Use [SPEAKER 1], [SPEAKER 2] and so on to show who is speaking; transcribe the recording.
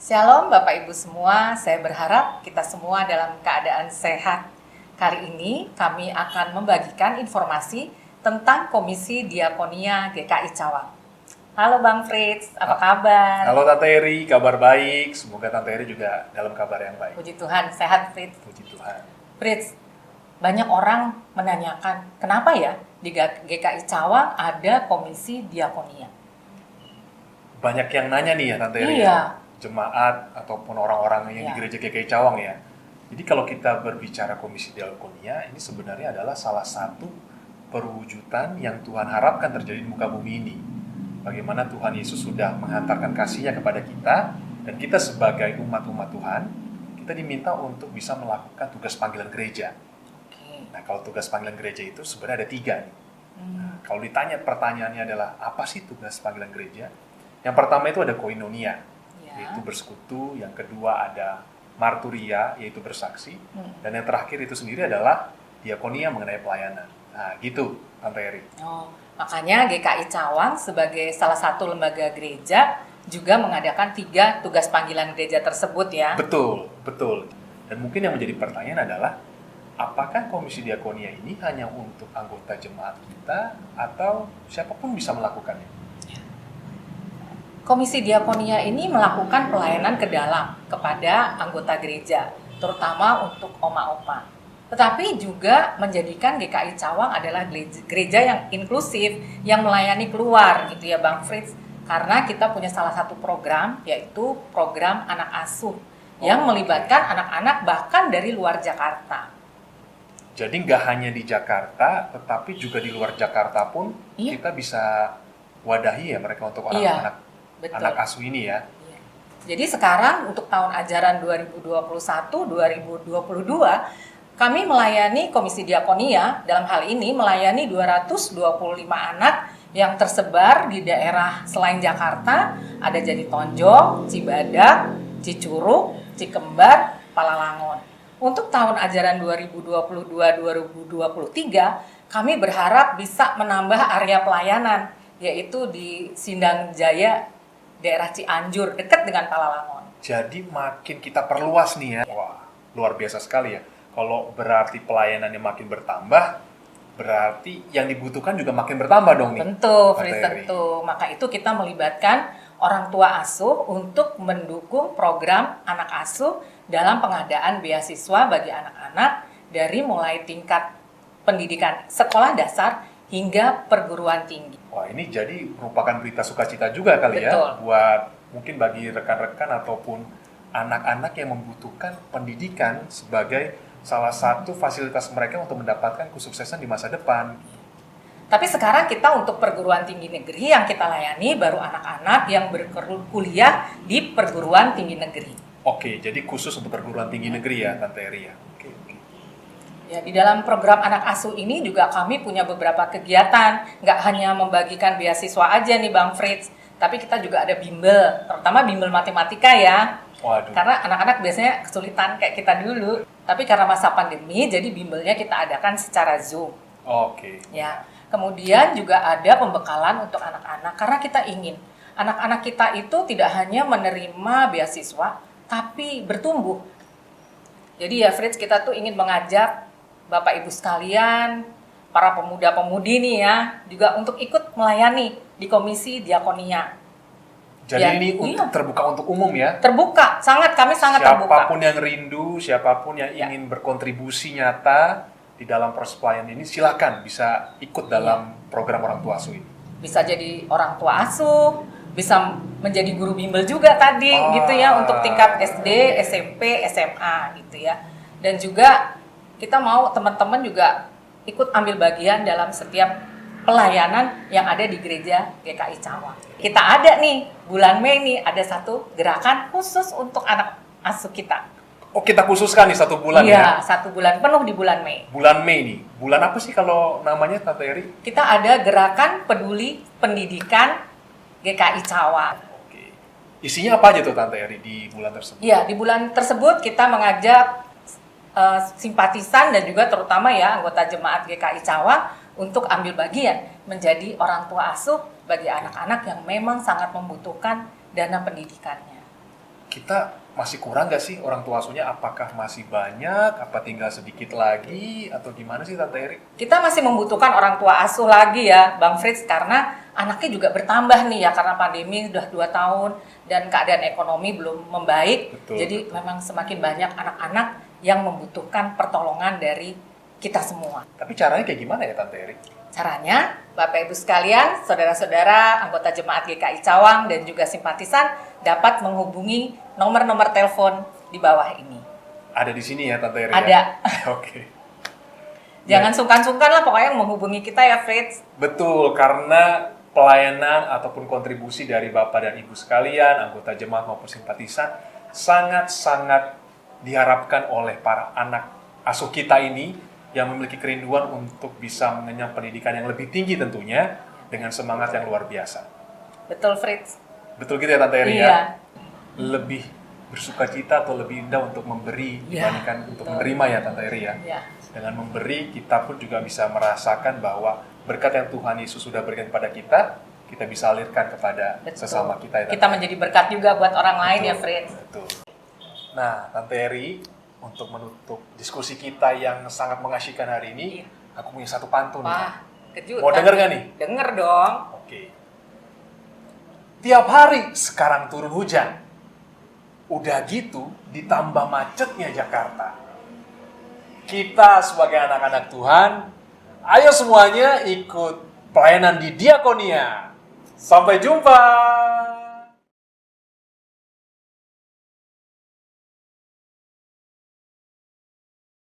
[SPEAKER 1] Shalom Bapak Ibu semua, saya berharap kita semua dalam keadaan sehat. Kali ini kami akan membagikan informasi tentang Komisi Diakonia GKI Cawang. Halo Bang Fritz, apa kabar?
[SPEAKER 2] Halo Tante Eri, kabar baik. Semoga Tante Eri juga dalam kabar yang baik.
[SPEAKER 1] Puji Tuhan, sehat Fritz.
[SPEAKER 2] Puji Tuhan.
[SPEAKER 1] Fritz, banyak orang menanyakan, kenapa ya di GKI Cawang ada Komisi Diakonia?
[SPEAKER 2] Banyak yang nanya nih ya Tante Eri.
[SPEAKER 1] Iya.
[SPEAKER 2] Jemaat ataupun orang-orang yang di gereja GKI Cawang ya. Jadi kalau kita berbicara Komisi Diakonia, ini sebenarnya adalah salah satu perwujudan yang Tuhan harapkan terjadi di muka bumi ini. Bagaimana Tuhan Yesus sudah menghantarkan kasih-Nya kepada kita, dan kita sebagai umat-umat Tuhan, kita diminta untuk bisa melakukan tugas panggilan gereja. Nah, kalau tugas panggilan gereja itu sebenarnya ada 3 nih. Nah, kalau ditanya pertanyaannya adalah, apa sih tugas panggilan gereja? Yang pertama itu ada koinonia, yaitu bersekutu. Yang kedua ada marturia, yaitu bersaksi. Dan yang terakhir itu sendiri adalah diakonia mengenai pelayanan. Nah, gitu, Tante Eri.
[SPEAKER 1] Makanya GKI Cawang sebagai salah satu lembaga gereja juga mengadakan 3 tugas panggilan gereja tersebut ya.
[SPEAKER 2] Betul, betul. Dan mungkin yang menjadi pertanyaan adalah, apakah Komisi Diakonia ini hanya untuk anggota jemaat kita atau siapapun bisa melakukannya?
[SPEAKER 1] Komisi Diakonia ini melakukan pelayanan ke dalam kepada anggota gereja, terutama untuk oma-oma. Tetapi juga menjadikan GKI Cawang adalah gereja yang inklusif, yang melayani keluar gitu ya Bang Fritz. Karena kita punya salah satu program, yaitu program anak asuh, yang melibatkan anak-anak bahkan dari luar Jakarta.
[SPEAKER 2] Jadi nggak hanya di Jakarta, tetapi juga di luar Jakarta pun kita bisa wadahi ya mereka untuk anak-anak anak asuh ini ya.
[SPEAKER 1] Jadi sekarang untuk tahun ajaran 2021-2022 kami melayani Komisi Diakonia dalam hal ini melayani 225 anak yang tersebar di daerah selain Jakarta, ada Jadi Tonjong, Cibadak, Cicurug, Cikembar, Palalangon. Untuk tahun ajaran 2022-2023 kami berharap bisa menambah area pelayanan, yaitu di Sindang Jaya, daerah Cianjur, dekat dengan Palalangon.
[SPEAKER 2] Jadi makin kita perluas nih ya. Wah, luar biasa sekali ya. Kalau berarti pelayanannya makin bertambah, berarti yang dibutuhkan juga makin bertambah dong nih.
[SPEAKER 1] Tentu, tentu. Maka itu kita melibatkan orang tua asuh untuk mendukung program anak asuh dalam pengadaan beasiswa bagi anak-anak dari mulai tingkat pendidikan sekolah dasar hingga perguruan tinggi.
[SPEAKER 2] Wah, ini jadi merupakan berita sukacita juga kali ya, buat mungkin bagi rekan-rekan ataupun anak-anak yang membutuhkan pendidikan sebagai salah satu fasilitas mereka untuk mendapatkan kesuksesan di masa depan.
[SPEAKER 1] Tapi sekarang kita untuk perguruan tinggi negeri yang kita layani baru anak-anak yang berkuliah di perguruan tinggi negeri.
[SPEAKER 2] Oke, jadi khusus untuk perguruan tinggi negeri ya, Tante Eri ya.
[SPEAKER 1] Ya, di dalam program anak asuh ini juga kami punya beberapa kegiatan, nggak hanya membagikan beasiswa aja nih Bang Fritz, tapi kita juga ada bimbel, terutama bimbel matematika ya.
[SPEAKER 2] Waduh.
[SPEAKER 1] Karena anak-anak biasanya kesulitan kayak kita dulu, tapi karena masa pandemi, jadi bimbelnya kita adakan secara Zoom.
[SPEAKER 2] Oke.
[SPEAKER 1] Ya, kemudian juga ada pembekalan untuk anak-anak, karena kita ingin anak-anak kita itu tidak hanya menerima beasiswa, tapi bertumbuh. Jadi ya Fritz, kita tuh ingin mengajak Bapak Ibu sekalian, para pemuda-pemudi nih ya, juga untuk ikut melayani di Komisi Diakonia.
[SPEAKER 2] Jadi ya, ini terbuka untuk umum ya?
[SPEAKER 1] Terbuka, kami sangat terbuka.
[SPEAKER 2] Siapapun yang rindu, siapapun yang ingin berkontribusi nyata di dalam proses pelayanan ini, silakan bisa ikut dalam program orang tua asuh ini.
[SPEAKER 1] Bisa jadi orang tua asuh, bisa menjadi guru bimbel juga tadi gitu ya, untuk tingkat SD, SMP, SMA gitu ya. Dan juga kita mau teman-teman juga ikut ambil bagian dalam setiap pelayanan yang ada di gereja GKI Cawang. Kita ada nih, bulan Mei nih, ada satu gerakan khusus untuk anak asuh kita.
[SPEAKER 2] Oh, kita khususkan nih 1 bulan ya?
[SPEAKER 1] Iya, 1 bulan penuh di bulan Mei.
[SPEAKER 2] Bulan Mei nih. Bulan apa sih kalau namanya, Tante Eri?
[SPEAKER 1] Kita ada gerakan peduli pendidikan GKI Cawang.
[SPEAKER 2] Oke. Isinya apa aja tuh Tante Eri di bulan tersebut?
[SPEAKER 1] Iya, di bulan tersebut kita mengajak simpatisan dan juga terutama ya anggota jemaat GKI Cawang untuk ambil bagian menjadi orang tua asuh bagi anak-anak yang memang sangat membutuhkan dana pendidikannya.
[SPEAKER 2] kita masih kurang nggak sih orang tua asuhnya? Apakah masih banyak? Apa tinggal sedikit lagi? Atau gimana sih Tante Eri?
[SPEAKER 1] Kita masih membutuhkan orang tua asuh lagi ya Bang Fritz, karena anaknya juga bertambah nih ya, karena pandemi sudah 2 tahun dan keadaan ekonomi belum membaik.
[SPEAKER 2] Betul,
[SPEAKER 1] Jadi
[SPEAKER 2] betul.
[SPEAKER 1] memang semakin banyak anak-anak yang membutuhkan pertolongan dari kita semua.
[SPEAKER 2] Tapi caranya kayak gimana ya Tante Eri?
[SPEAKER 1] Caranya, Bapak Ibu sekalian, saudara-saudara, anggota jemaat GKI Cawang dan juga simpatisan dapat menghubungi nomor-nomor telepon di bawah ini.
[SPEAKER 2] Ada di sini ya Tante Eri?
[SPEAKER 1] Ada.
[SPEAKER 2] Ya? Oke.
[SPEAKER 1] Jangan sungkan-sungkan lah pokoknya menghubungi kita ya Fritz.
[SPEAKER 2] Betul, karena pelayanan ataupun kontribusi dari Bapak dan Ibu sekalian, anggota jemaat maupun simpatisan, sangat-sangat diharapkan oleh para anak asuh kita ini yang memiliki kerinduan untuk bisa mengenyam pendidikan yang lebih tinggi tentunya dengan semangat yang luar biasa.
[SPEAKER 1] Betul Fritz.
[SPEAKER 2] Betul gitu ya Tante Eri
[SPEAKER 1] Iya.
[SPEAKER 2] ya? Lebih bersukacita atau lebih indah untuk memberi
[SPEAKER 1] Iya,
[SPEAKER 2] dibandingkan untuk
[SPEAKER 1] betul.
[SPEAKER 2] menerima ya Tante Eri ya?
[SPEAKER 1] Ya.
[SPEAKER 2] Dengan memberi, kita pun juga bisa merasakan bahwa berkat yang Tuhan Yesus sudah berikan kepada kita bisa alirkan kepada
[SPEAKER 1] Betul.
[SPEAKER 2] sesama kita ya Tante
[SPEAKER 1] Kita
[SPEAKER 2] Eri.
[SPEAKER 1] menjadi berkat juga buat orang lain ya
[SPEAKER 2] Betul,
[SPEAKER 1] Fritz.
[SPEAKER 2] betul. Nah, Tante Eri, untuk menutup diskusi kita yang sangat mengasyikkan hari ini,
[SPEAKER 1] Iya.
[SPEAKER 2] aku punya satu pantun.
[SPEAKER 1] Wah, kejutan.
[SPEAKER 2] Mau denger nggak nih?
[SPEAKER 1] Denger dong.
[SPEAKER 2] Oke. Tiap hari sekarang turun hujan. Udah gitu, ditambah macetnya Jakarta. Kita sebagai anak-anak Tuhan, ayo semuanya ikut pelayanan di Diakonia. Sampai jumpa!